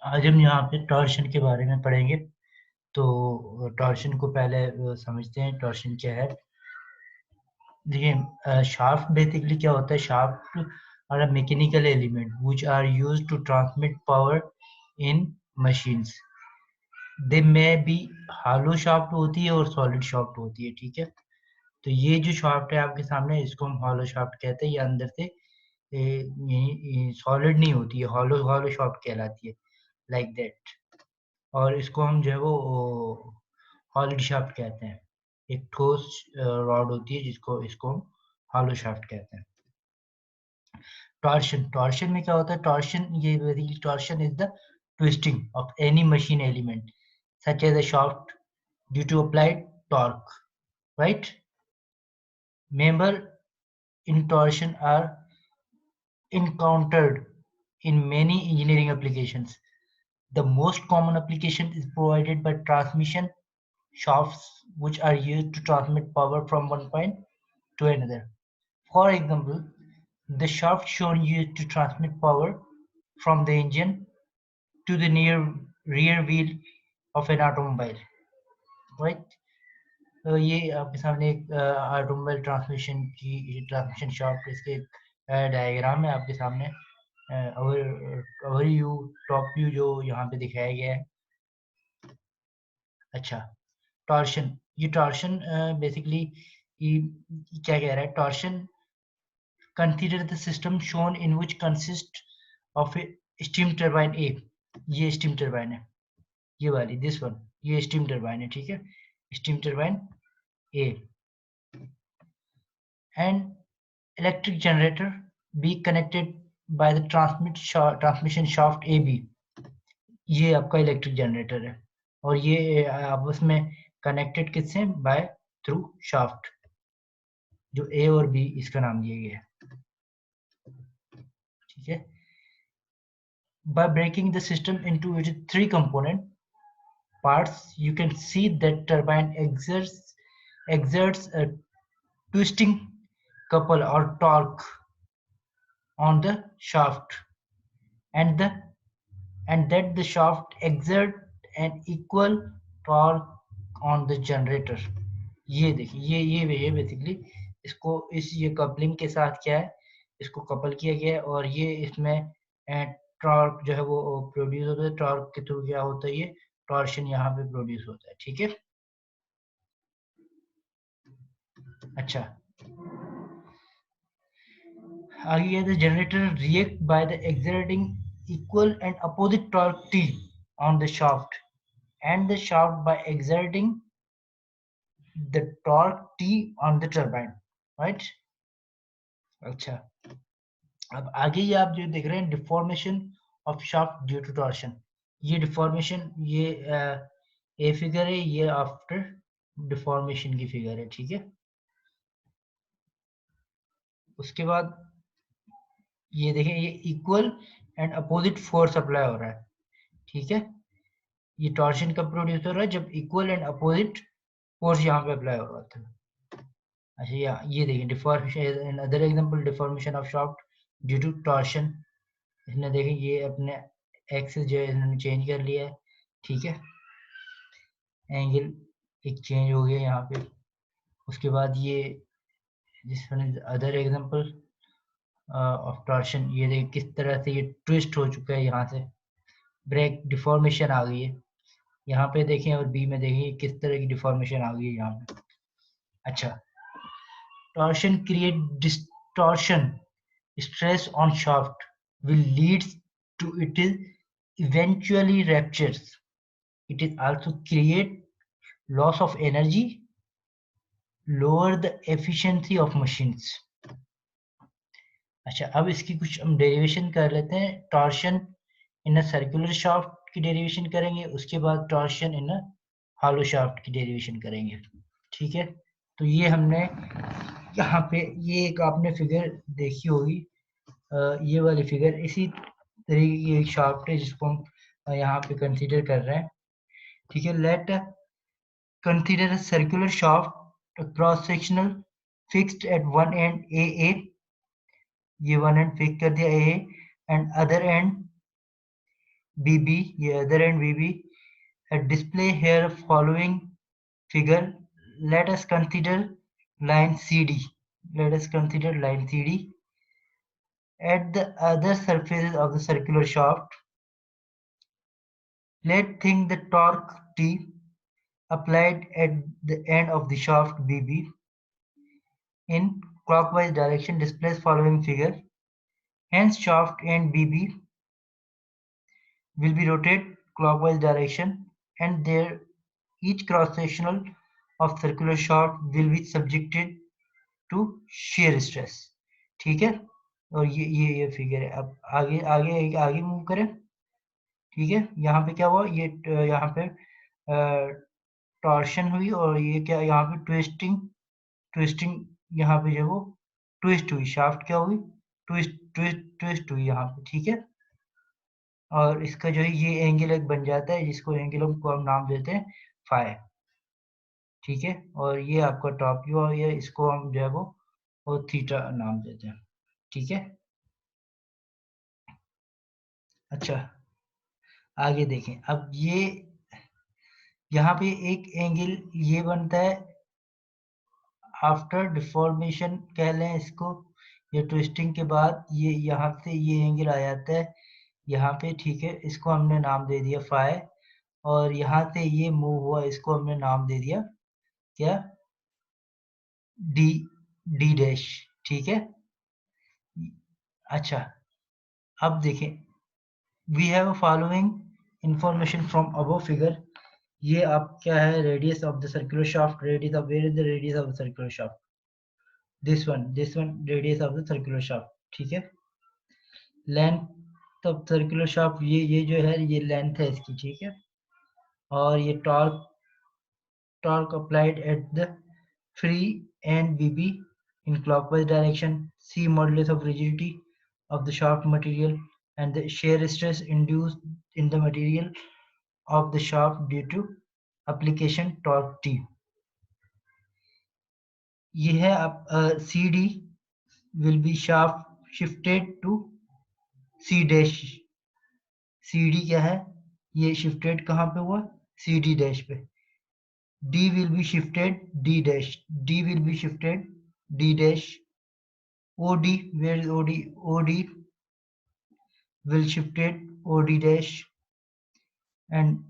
आज हम यहाँ पे टॉर्शन के बारे में पढ़ेंगे। तो टॉर्शन को पहले समझते हैं, टॉर्शन क्या है। देखिए, शाफ्ट बेसिकली क्या होता है। Shaft are a mechanical element which are used to transmit power in machines. They में भी हॉलो शाफ्ट होती है और सॉलिड शाफ्ट होती है, ठीक है। तो ये जो शाफ्ट है आपके सामने, इसको हम हॉलो शाफ्ट कहते हैं। ये अंदर से सॉलिड नहीं होती है, हॉलो हॉलो शाफ्ट कहलाती है, लाइक दैट। और इसको हम जो है वो हॉलिड शाफ्ट कहते हैं। एक ठोस रॉड होती है जिसको इसको हम हॉलो शाफ्ट कहते हैं। टॉर्शन, टॉर्शन में क्या होता है। टॉर्शन, ये basically torsion is the twisting of any machine element such as a shaft due to applied torque, right. Member in torsion are encountered in many engineering applications. The most common application is provided by transmission shafts, which are used to transmit power from one point to another. For example, the shaft shown used to transmit power from the engine to the rear wheel of an automobile, right? तो ये आपके सामने एक automobile transmission shaft, इसके diagram है आपके सामने। Overview, top view जो यहाँ पे दिखाया गया है। अच्छा, टॉर्शन, ये टॉर्शन बेसिकली क्या कह रहा है। Torsion consider the system shown in which consist of a steam turbine A. ये स्टीम टरबाइन है, ये वाली, दिस वन, ये स्टीम टरबाइन है, ठीक है। Steam turbine a and electric generator be connected by the transmission shaft AB। ये आपका इलेक्ट्रिक जनरेटर है और ये आपस में कनेक्टेड किससे, बाय थ्रू शाफ्ट, जो ए और बी इसका नाम दिया गया है, ठीक है। By breaking the system into its three component parts, you can see that turbine exerts a twisting couple or torque on the shaft, and that the shaft exert an equal torque on the generator। ये देखिए, ये basically इसको इस ये coupling के साथ क्या है, इसको कपल किया गया है और ये इसमें टॉर्क जो है वो प्रोड्यूस होता है। टॉर्क के थ्रू क्या होता है, ये टॉर्शन यहाँ पे प्रोड्यूस होता है, ठीक है। अच्छा, आगे the generator react by the exerting equal and opposite torque T on the shaft, and the shaft by exerting the torque T on the turbine, right? अच्छा, अब आगे ये आप जो देख रहे हैं, deformation of shaft due to torsion. ये डिफॉर्मेशन, ये ए फिगर है, ये आफ्टर डिफॉर्मेशन की फिगर है, ठीक है। उसके बाद ये देखें, ये equal and opposite force apply हो रहा है, ठीक है। ये टॉर्शन कब प्रोड्यूस हो रहा है, जब इक्वल एंड अपोजिट फोर्स यहाँ पे अप्लाई हो रहा था। अच्छा, ये देखिए deformation, other example deformation of shaft due to torsion. इसने देखें, ये अपने एक्सिस जो है इन्होंने चेंज कर लिया है, ठीक है। एंगल एक चेंज हो गया यहाँ पे। उसके बाद ये जिसमें अदर एग्जांपल ऑफ टॉर्शन, ये देखिए किस तरह से ये ट्विस्ट हो चुका है, यहाँ से ब्रेक डिफॉर्मेशन आ गई है। यहाँ पे देखें और बी में देखें किस तरह की डिफॉर्मेशन आ गई है यहाँ पे। अच्छा, torsion create distortion stress on shaft will lead to it is eventually ruptures. It is also create loss of energy, lower the efficiency of machines. अच्छा, अब इसकी कुछ हम डेरिवेशन कर लेते हैं। Torsion in a circular shaft की derivation करेंगे, उसके बाद torsion in a hollow shaft की डेरिवेशन करेंगे, ठीक है। तो ये हमने यहाँ पे, ये एक आपने फिगर देखी होगी, ये वाली फिगर इसी तरीके की एक शाफ्ट है जिसको हम यहाँ पे कंसीडर कर रहे हैं, ठीक है। Let consider a circular shaft cross sectional fixed at one end A, ये वन एंड फिक्स कर दिया A, and other end BB, ये other end BB, display here following figure. Let us consider line CD. Let us consider line CD. At the other surfaces of the circular shaft, let think the torque T applied at the end of the shaft BB in clockwise direction displays following figure. Hence, shaft end BB will be rotated clockwise direction, and there each cross-sectional of circular shaft will be subjected to shear stress. ठीक है, और ये figure है. अब आगे आगे आगे move करें. ठीक है, यहाँ पे क्या हुआ, ये यहाँ पे टॉर्शन हुई, और ये क्या यहाँ पे ट्विस्टिंग यहाँ पे जो वो ट्विस्ट हुई, शाफ्ट क्या हुई, ट्विस्ट हुई यहाँ पे. ठीक है, और इसका जो है ये एंगल एक बन जाता है, जिसको एंगल को हम नाम देते हैं फाई. ठीक है, और ये आपका टॉप व्यू और ये इसको हम जो है वो थीटा नाम देते हैं. ठीक है, अच्छा आगे देखें. अब ये यहाँ पे एक एंगल ये बनता है आफ्टर डिफॉर्मेशन कह लें इसको, ये ट्विस्टिंग के बाद ये यहाँ से ये एंगल आ जाता है यहाँ पे. ठीक है, इसको हमने नाम दे दिया फाई, और यहाँ से ये मूव हुआ, इसको हमने नाम दे दिया क्या, डी डी डैश. ठीक है, अच्छा अब देखें, we have following information from above figure. ये आप क्या है, radius of the circular shaft, radius of, where is the radius of the circular shaft, this one radius of the circular shaft. ठीक है, लेंथ ऑफ सर्कुलर शाफ्ट, ये जो है ये लेंथ है इसकी. ठीक है, और ये torque applied at the free and BB in clockwise direction. C modulus of rigidity of the shaft material and the shear stress induced in the material of the shaft due to application torque T. ये है आप CD will be shaft shifted to C dash. CD क्या है, ये shifted कहाँ पे हुआ, CD dash पे. D will be shifted D dash. D will be shifted D dash. OD, where is OD? OD will shifted OD dash, and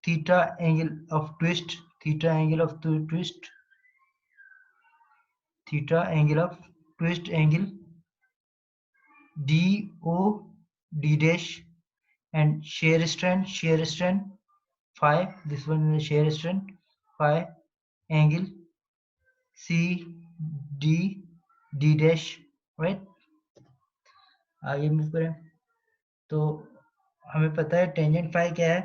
theta angle of twist, theta angle of twist, theta angle of twist angle DO D dash, and shear strength phi, this one is shear strength phi angle C D D dash. Right, आगे move करें तो हमें पता है tangent phi क्या है,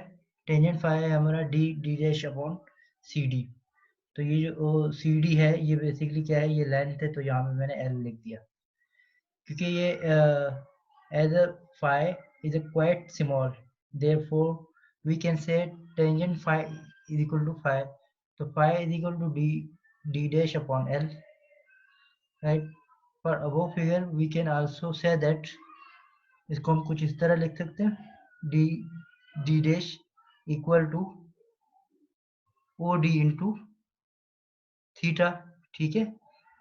tangent phi है हमारा D D dash upon C D. तो ये जो सी डी है ये बेसिकली क्या है, ये लेंथ है, तो यहाँ पे मैंने एल लिख दिया, क्योंकि ये as a phi is a quite small, therefore we can say tangent phi is equal to phi. तो phi is equal to D D dash upon L. Right, for above figure we can also say that, इसको हम कुछ इस तरह लिख सकते हैं, D D dash equal to O D into theta. ठीक है,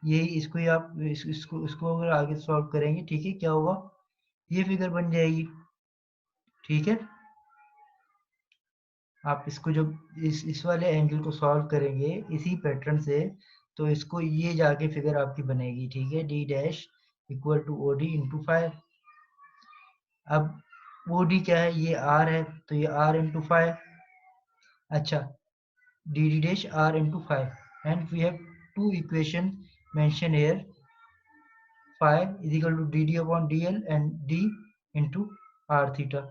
यही इसको ही आप इसको अगर आगे सॉल्व करेंगे, ठीक है, क्या होगा, ये फिगर बन जाएगी. ठीक है, आप इसको जब इस वाले एंगल को सॉल्व करेंगे इसी पैटर्न से, तो इसको ये जाके फिगर आपकी बनेगी. ठीक है, D dash equal to O D into 5. अब ओ डी क्या है, ये आर है, तो ये आर इंटू 5. अच्छा, D D dash R into 5, and we have two equations mentioned here, phi is equal to dd upon dl and d into r theta.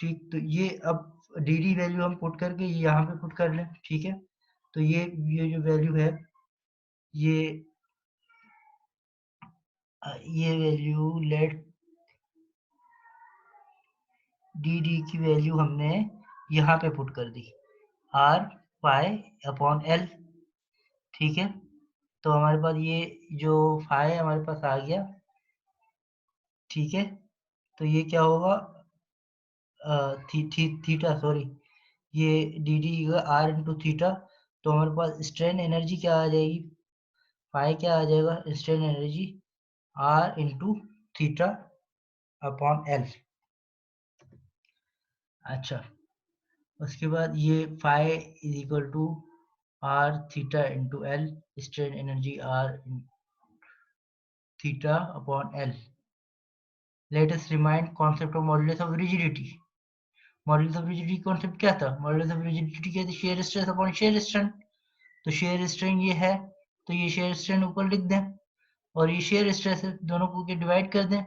ठीक, तो ये अब dd वैल्यू हम पुट करके ये यहाँ पे पुट कर लें. ठीक है, तो ये जो वैल्यू है, ये वैल्यू लेट dd की वैल्यू हमने यहाँ पे पुट कर दी, r पाई अपॉन l. ठीक है, तो हमारे पास ये जो फाई हमारे पास आ गया. ठीक है, तो ये क्या होगा, थीटा सॉरी, ये D D R into theta, तो हमारे पास स्ट्रेन एनर्जी क्या आ जाएगी, फाई क्या आ जाएगा, strain energy R into theta upon L. अच्छा, उसके बाद ये phi is equal to R theta into L, strain energy R theta upon L. Let us remind concept of modulus of rigidity. Modulus of rigidity concept क्या था, modulus of rigidity क्या था, shear stress upon shear strain. तो shear strain ये है, तो ये shear strain ऊपर लिख दें, और ये शेयर स्ट्रेस है, दोनों को के डिवाइड कर दें।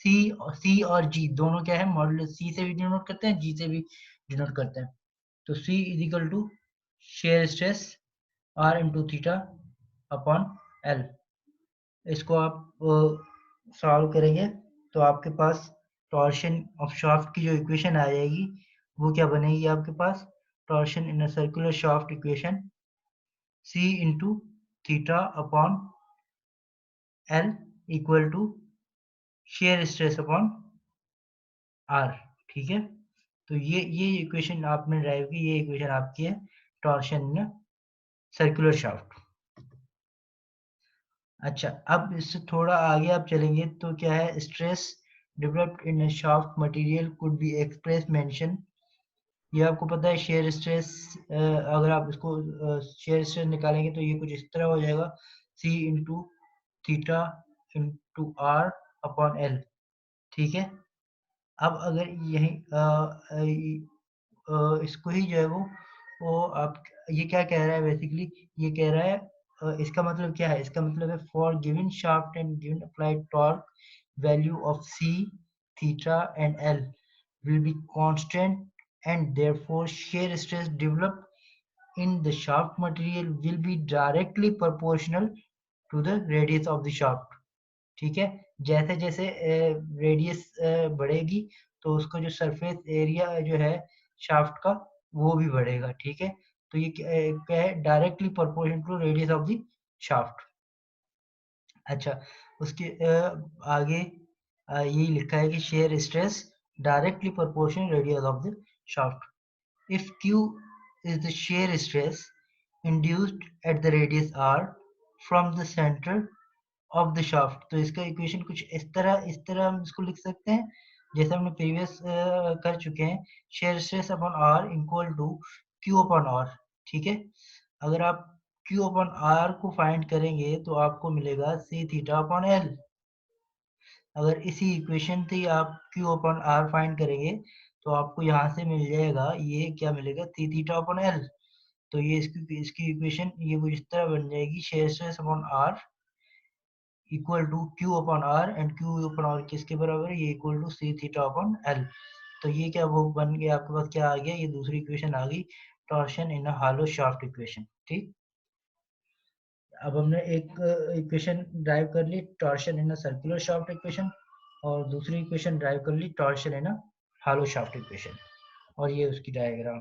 सी और जी दोनों क्या है, मॉडुलस सी से भी डिनोट करते हैं, जी से भी डिनोट करते हैं। तो C is equal to shear stress R into theta upon L. इसको आप सॉल्व करेंगे तो आपके पास टॉर्शन ऑफ शाफ्ट की जो इक्वेशन आ जाएगी वो क्या बनेगी आपके पास, torsion in a circular shaft equation C into theta upon L equal to shear stress upon R. ठीक है, तो ये इक्वेशन आपने ड्राइव की, ये इक्वेशन आपकी है टॉर्शन इन सर्कुलर शाफ्ट। अच्छा, अब इससे थोड़ा आगे आप चलेंगे तो क्या है, stress developed in shaft material could be express mention. ये आपको पता है शेयर स्ट्रेस, अगर आप इसको शेयर स्ट्रेस निकालेंगे तो ये कुछ इस तरह हो जाएगा, C into theta into are upon L. ठीक है, अब अगर यही इसको ही जो है वो आप, ये क्या कह रहा है बेसिकली, ये कह रहा है इसका मतलब क्या है, इसका मतलब है for given shaft and given applied torque value of C theta and L will be constant and therefore shear stress developed in the shaft material will be directly proportional to the radius of the shaft। ठीक है, जैसे जैसे radius बढ़ेगी तो उसका जो surface area जो है शाफ्ट का वो भी बढ़ेगा। ठीक है, तो ये क्या है, directly proportional to radius of the shaft. अच्छा, उसके आगे यही लिखा है कि shear stress directly proportional radius of the shaft. If Q is the shear stress induced at the radius R from the center of the shaft, तो इसका equation कुछ इस तरह हम इसको लिख सकते हैं जैसे हमने प्रीवियस कर चुके हैं, shear stress upon are equal to Q upon R. ठीक है, अगर आप क्यू अपॉन आर को फाइंड करेंगे तो आपको मिलेगा सी थीटा अपॉन एल। अगर इसी इक्वेशन से आप क्यू अपॉन आर फाइंड करेंगे तो आपको यहाँ से मिल जाएगा, ये क्या मिलेगा, सी थीटा अपॉन एल। तो ये इसकी इक्वेशन ये कुछ इस तरह बन जाएगी, shear stress upon are equal to Q upon r, and q upon r किसके बराबर है, ये equal to c theta upon l. तो ये क्या वो बन गया आपके पास, क्या आ गया, ये दूसरी इक्वेशन आ गई, torsion in a hollow shaft equation. ठीक, अब हमने एक इक्वेशन ड्राइव कर ली, torsion in a circular shaft equation, और दूसरी इक्वेशन ड्राइव कर ली, torsion in a hollow shaft equation, और ये उसकी डायग्राम।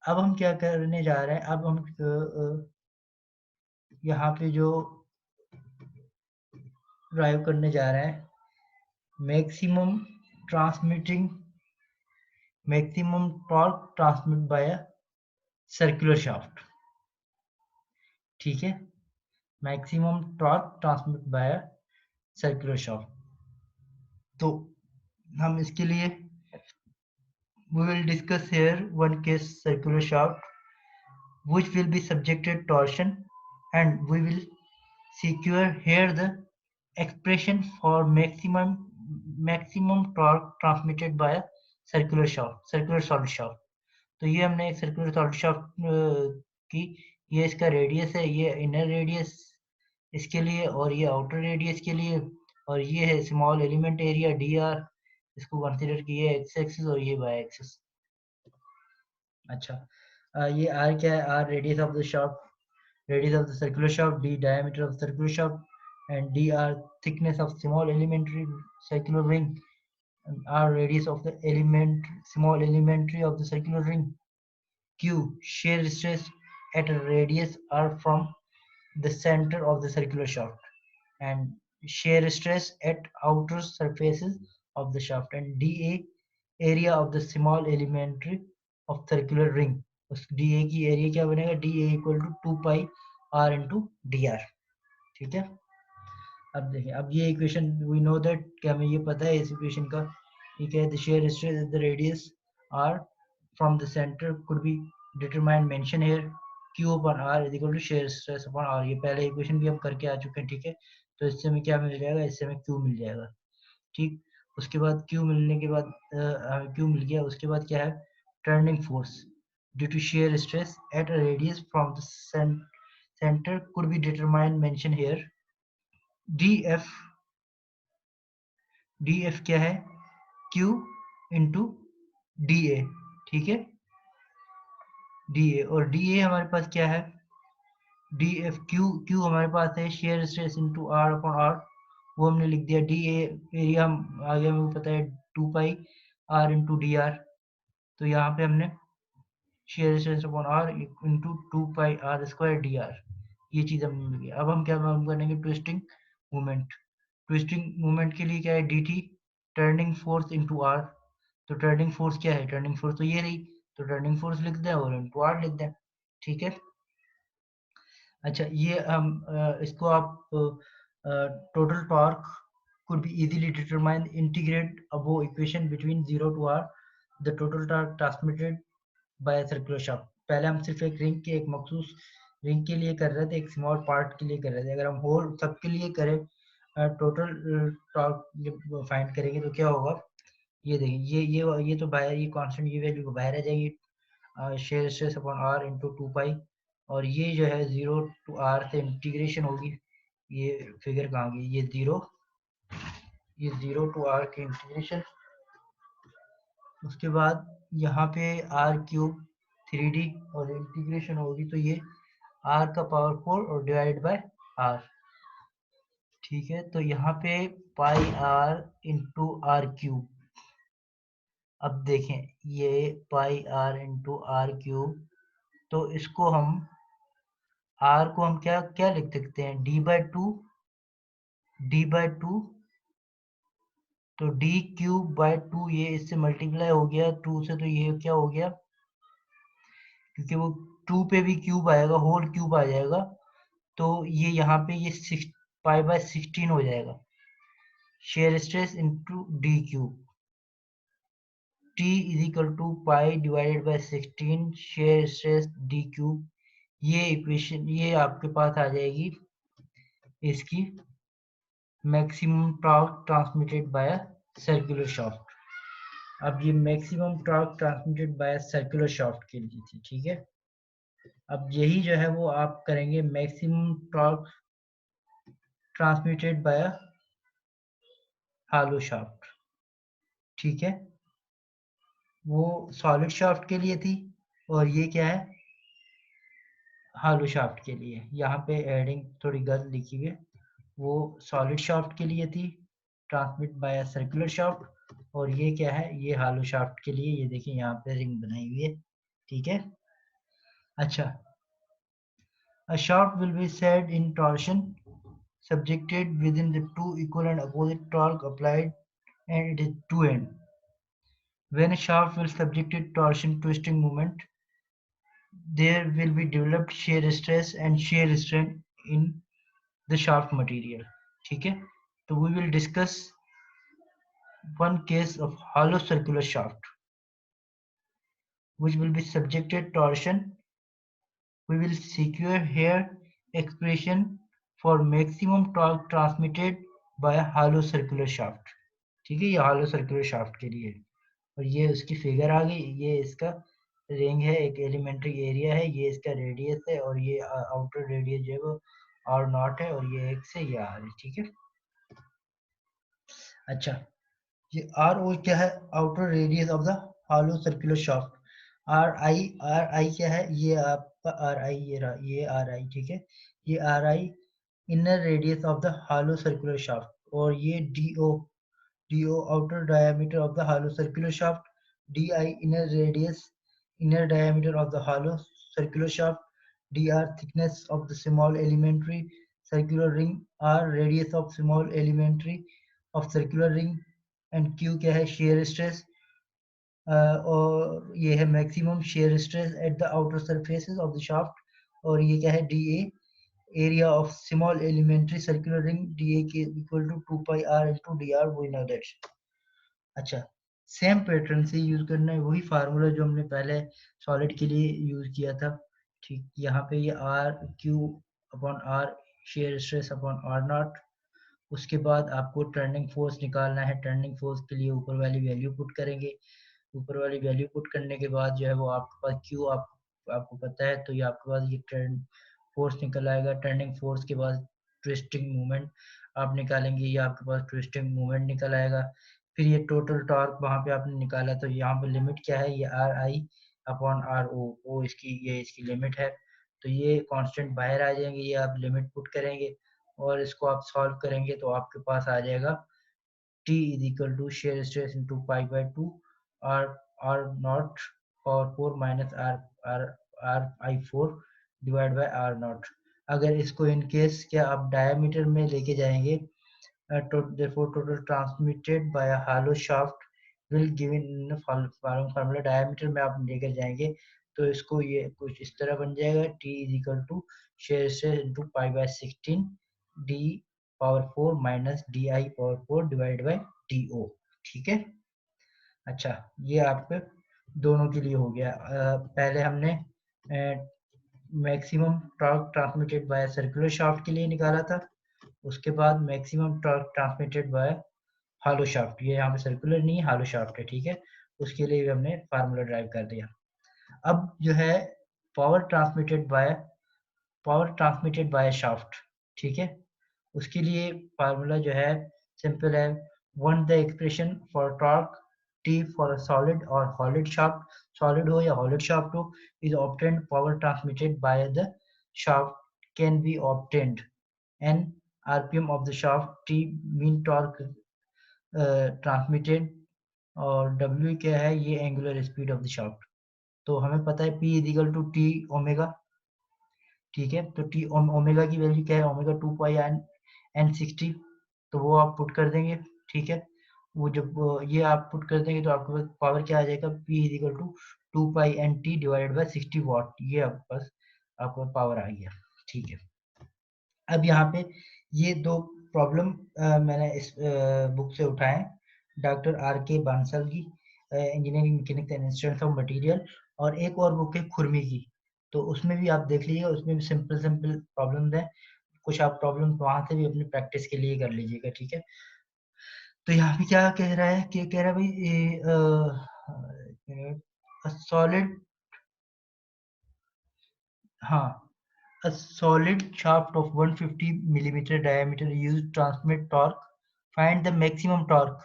अब हम क्या करने जा रहे हैं, अब हम यहाँ पे जो ड्राइव करने जा रहे हैं, maximum transmitting maximum torque transmit by a circular shaft. ठीक है, maximum torque transmit by a circular shaft. तो हम इसके लिए we will discuss here one case circular shaft which will be subjected torsion, and we will secure here the expression for maximum torque transmitted by a circular solid shaft। तो ये हमने एक circular solid shaft की, ये इसका radius है, ये inner radius इसके लिए, और ये आउटर रेडियस के लिए, और ये है small element area d r, इसको कंसीडर किए एक्स एक्सिस और ये वाई एक्सिस। अच्छा, ये आर क्या है, r radius of the shaft, radius of the circular shaft, d diameter of the circular shaft, and d r thickness of small elementary circular ring, and r radius of the small elementary of the circular ring. Q shear stress at a radius r from the center of the circular shaft, and shear stress at outer surfaces of the shaft, and dA area of the small elementary of circular ring. उस dA की area क्या बनेगा, dA equal to 2 pi r into D r. ठीक है, अब देखें, अब ये इक्वेशन वी नो दैट, क्या हमें ये पता है इस इक्वेशन का, ठीक है, the share stress at the radius r from the center could be determined mention here, q upon r is equal to shear stress upon r। ये पहले इक्वेशन भी हम करके आ चुके हैं, ठीक है, तो इससे हमें क्या मिल जाएगा, इससे हमें q मिल जाएगा। ठीक, उसके बाद q मिलने के बाद q मिल गया, उसके बाद क्या है, turning force due to shear stress at a radius from the center could be determined mention here, df क्या है, q इंटू डी ए। ठीक है, डी ए, और डी ए हमारे पास क्या है, डी एफ क्यू हमारे पास है shear stress into are upon r, वो हमने लिख दिया। डी ए एरिया हम आगे हमें पता है 2 pi are into D r, तो यहाँ पे हमने shear stress upon r into 2 pi r square d r, ये चीज़ हमें मिल गई। अब हम क्या मालूम करेंगे, ट्विस्टिंग मोमेंट। ट्विस्टिंग मोमेंट के लिए क्या है, d t turning force into r, तो टर्निंग फोर्स क्या है, टर्निंग फोर्स तो ये रही, तो टर्निंग फोर्स लिख दें और इंटू आर लिख दें। ठीक है, अच्छा, ये हम इसको आप total torque could be easily determined, integrate above equation between 0 to r the total torque transmitted by a circular shaft। पहले हम सिर्फ एक रिंग के, एक मखसूस रिंग के लिए कर रहे थे, एक स्मॉल पार्ट के लिए कर रहे थे, अगर हम होल सबके लिए करें टोटल टॉर्क फाइंड करेंगे तो क्या होगा, ये देखिए, ये तो बाहर, ये कांस्टेंट, ये वैल्यू बाहर आ जाएगी, shear stress upon r into 2 pi, और ये जो है 0 टू आर से इंटीग्रेशन होगी, ये फिगर कहाँ गई, ये 0 टू आर की इंटीग्रेशन, उसके बाद यहाँ पे आर क्यूब 3D और इंटीग्रेशन होगी, तो ये आर का पावर 4 और डिवाइड बाय आर। ठीक है, तो यहाँ पे पाई आर इंटू आर क्यूब, अब देखें ये पाई आर इंटू आर क्यूब, तो इसको हम आर को हम क्या क्या लिख सकते हैं, डी बाई टू, तो डी क्यूब बाई टू, ये इससे मल्टीप्लाई हो गया 2 से, तो ये क्या हो गया, क्योंकि वो 2 पे भी क्यूब आएगा, होल क्यूब आ जाएगा, तो ये यहाँ पे ये 6 पाई बाय 16 हो जाएगा, shear stress into d cube, T is equal to pi divided by 16 shear stress d cube. ये इक्वेशन, ये आपके पास आ जाएगी इसकी maximum torque transmitted by circular shaft. अब ये maximum torque transmitted by circular shaft के लिए थी। ठीक है, अब यही जो है वो आप करेंगे मैक्सिमम टॉर्क ट्रांसमिटेड बाय हालो शाफ्ट। ठीक है, वो सॉलिड शाफ्ट के लिए थी, और ये क्या है, हालो शाफ्ट के लिए। यहाँ पे एडिंग थोड़ी गलत लिखी हुई है, वो सॉलिड शाफ्ट के लिए थी, ट्रांसमिट बाय सर्कुलर शाफ्ट, और ये क्या है, ये हालो शाफ्ट के लिए, ये देखिए यहाँ पे रिंग बनाई हुई है। ठीक है, अच्छा, a shaft will be set in torsion subjected within the two equal and opposite torque applied, and it is two end. When a shaft will subjected torsion twisting moment, there will be developed shear stress and shear strain in the shaft material. ठीक है, तो we will discuss one case of hollow circular shaft which will be subjected torsion. We will secure here expression for maximum torque transmitted by a hollow circular shaft। ठीक है, ये hollow circular shaft के लिए, और ये उसकी figure आ गई, ये इसका रिंग है, एक एलिमेंट्री एरिया है, ये इसका रेडियस है, और ये आउटर रेडियस जो है वो आर नॉट है, और ये एक से ये आर है। ठीक है, अच्छा, ये आर ओ क्या है, outer radius of the hollow circular shaft. Are आई क्या है, ये आपका आर आई, ये आर आई। ठीक है, ये r i inner radius of the hollow circular shaft, और ये d o outer diameter of the hollow circular shaft, d i inner radius, inner diameter of the hollow circular shaft, d r thickness of the small elementary circular ring, r radius of small elementary of circular ring, and Q क्या है, shear stress, और ये है maximum shear stress at the outer surfaces of the shaft, और ये क्या है, the area of small elementary circular ring, D A के equal to 2 pi are into D R, we know that. अच्छा, same pattern से use करना है, वही फार्मूला जो हमने पहले सॉलिड के लिए यूज किया था। ठीक, यहाँ पे ये r q upon r shear stress upon r naught. उसके बाद आपको टर्निंग फोर्स निकालना है, टर्निंग फोर्स के लिए ऊपर वाली वैल्यू पुट करेंगे, ऊपर वाली वैल्यू पुट करने के बाद जो है वो आपके पास क्यू आपको पता है, तो ये आपके पास ये टर्न फोर्स निकल आएगा। टर्निंग फोर्स के बाद ट्विस्टिंग मूवमेंट आप निकालेंगे, ये आपके पास ट्विस्टिंग मूवमेंट निकल आएगा। फिर ये टोटल टॉर्क वहाँ पे आपने निकाला, तो यहाँ पे लिमिट क्या है, ये r i upon r o इसकी, ये इसकी लिमिट है। तो ये कांस्टेंट बाहर आ जाएंगे, ये आप लिमिट पुट करेंगे और इसको आप सॉल्व करेंगे तो आपके पास आ जाएगा T is equal to shear stress into pi by 2 r naught और 4 minus r I 4 divided by r naught। अगर इसको इन केस क्या आप डायमीटर में लेके जाएंगे, therefore total transmitted by a hollow shaft will given in the following formula। Diameter में आप लेकर जाएंगे तो इसको ये कुछ इस तरह बन जाएगा, T is equal to shear stress into pi by 16 d power 4 minus d i power 4 divide by d o. ठीक है, अच्छा, ये आपके दोनों के लिए हो गया। पहले हमने maximum torque transmitted by circular shaft के लिए निकाला था, उसके बाद maximum torque transmitted bye hollow shaft, ये यहाँ पे सर्कुलर नहीं है, हॉलो शाफ्ट है, ठीक है, उसके लिए भी हमने फार्मूला ड्राइव कर दिया। अब जो है पावर ट्रांसमिटेड बाय शाफ्ट, ठीक है, उसके लिए फार्मूला जो है सिंपल है, one the expression for torque t for solid और हॉलिड शाफ्ट, सॉलिड हो या हॉलिड शाफ्ट हो, is obtained power transmitted by the shaft can be obtained n rpm of the shaft, t mean torque transmitted, और डब्ल्यू क्या है, ये angular speed of the shaft. तो हमें पता है P is equal to t omega, ठीक है, तो टी ओमेगा की वैल्यू क्या है, ओमेगा 2 पाई एन 60, तो वो आप पुट कर देंगे, ठीक है, वो जब ये आप पुट कर देंगे तो आपके पास पावर क्या आ जाएगा, P is equal to 2 pi n t divided by 60 watt, ये आपके पास आपका पावर आ गया, ठीक है। अब यहाँ पे ये दो प्रॉब्लम मैंने इस बुक से उठाए, डॉक्टर आर के बांसल की engineering mechanics and instruments of material, और एक और बुक है खुरमी की, तो उसमें भी आप देख लीजिएगा, उसमें भी सिंपल सिंपल प्रॉब्लम है, कुछ आप प्रॉब्लम वहां से भी अपनी प्रैक्टिस के लिए कर लीजिएगा, ठीक है। तो यहाँ पे क्या कह रहा है, कि कह रहा है भाई सॉलिड, हाँ, a solid shaft of 150 millimeter diameter used transmit torque, find the maximum torque,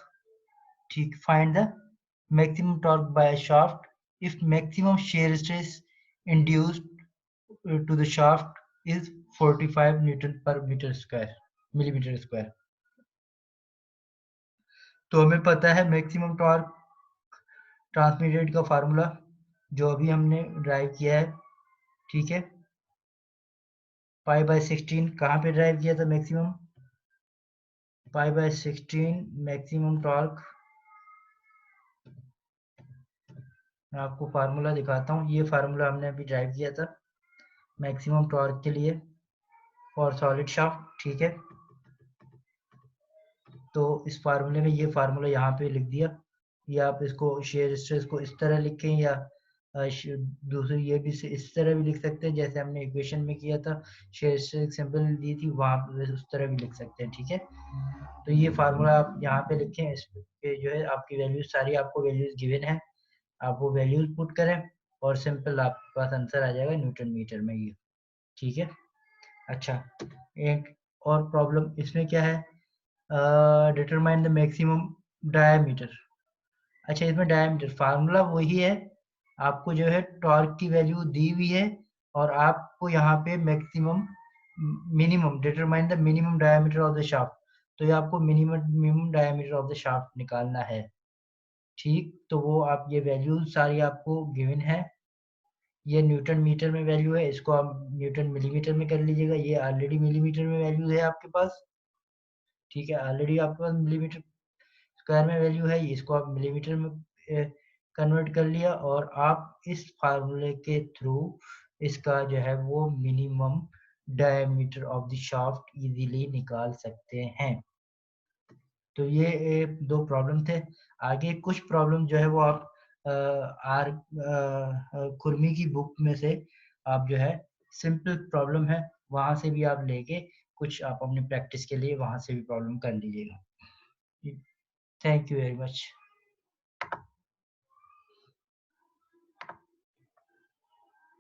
ठीक, find the maximum torque by a shaft if maximum shear stress induced to the shaft is 45 Newton per meter square, millimeter square। तो हमें पता है maximum torque transmitted का formula जो अभी हमने drive किया है, ठीक है, पाई बाय 16 कहाँ पे ड्राइव किया था, maximum pi by 16 maximum torque, मैं आपको फार्मूला दिखाता हूँ, ये फार्मूला हमने अभी ड्राइव किया था मैक्सिमम टॉर्क के लिए फॉर सॉलिड शाफ्ट, ठीक है, तो इस फार्मूले में ये फार्मूला यहाँ पे लिख दिया, या आप इसको शेयर स्ट्रेस को इस तरह लिखें, या दूसरी ये भी इस तरह भी लिख सकते हैं जैसे हमने इक्वेशन में किया था, शेयर स्ट्रेस सिंपल दी थी वहाँ पे उस तरह भी लिख सकते हैं, ठीक है। तो ये फार्मूला आप यहाँ पे लिखें, इस पे जो है आपकी वैल्यूज सारी आपको वैल्यूज गिवन है, आप वो वैल्यूज पुट करें और सिंपल आपके पास आंसर आ जाएगा न्यूटन मीटर में, ये ठीक है। अच्छा, एक और प्रॉब्लम इसमें क्या है, डिटरमाइन द मैक्सिमम डायमीटर। अच्छा, इसमें डायमीटर फार्मूला वही है, आपको जो है टॉर्क की वैल्यू दी हुई है और आपको यहाँ पे maximum minimum determine the minimum diameter of the shaft, तो ये आपको minimum diameter of the shaft निकालना है, ठीक, तो वो आप ये वैल्यू सारी आपको गिवन है, ये न्यूटन मीटर में वैल्यू है, इसको आप न्यूटन मिलीमीटर में कर लीजिएगा, ये ऑलरेडी मिलीमीटर में वैल्यू है आपके पास, ठीक है, ऑलरेडी आपके पास मिलीमीटर स्क्वायर में वैल्यू है, इसको आप मिलीमीटर में कन्वर्ट कर लिया और आप इस फार्मूले के थ्रू इसका जो है वो minimum diameter of the shaft easily निकाल सकते हैं। तो ये दो प्रॉब्लम थे। आगे कुछ प्रॉब्लम जो है वो आप आर खुरमी की बुक में से आप जो है सिंपल प्रॉब्लम है वहां से भी आप लेके कुछ आप अपनी प्रैक्टिस के लिए वहां से भी प्रॉब्लम कर लीजिएगा। Thank you very much.